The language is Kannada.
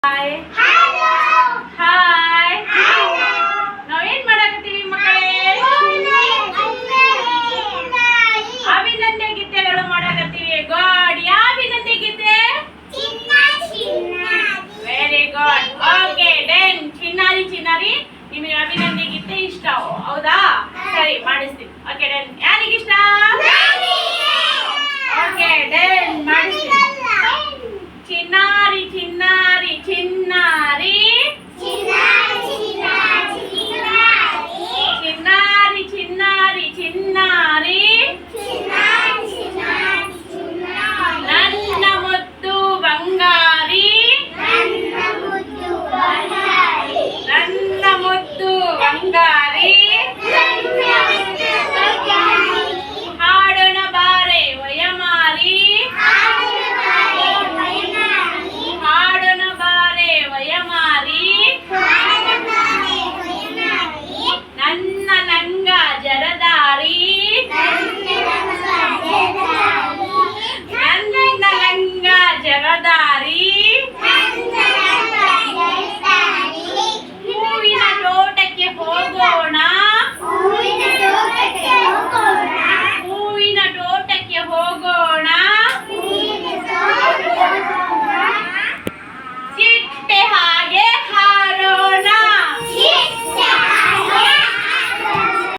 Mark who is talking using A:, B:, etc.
A: ಹಾಯ್ ಹಾಯ್ ನಾವೇನ್ ಮಾಡಕತ್ತೀವಿ ಮಕ್ಕಳೇ? ಅಭಿನಂದನೆ ಗೀತೆಗಳು ಮಾಡಕತ್ತೀವಿ. ಗಾಡ್ ಯಾವ ಅಭಿನಂದನೆ ಗೀತೆ? Very good. Okay done. ಚಿನ್ನಾರಿ ಚಿನ್ನಾರಿ ನಿಮಗೆ ಅಭಿನಂದನೆ ಗೀತೆ ಇಷ್ಟ ಹೌದಾ? ಸರಿ ಮಾಡಿಸ್ತೀನಿ. Okay done. ಯಾರಿಗಿಷ್ಟ?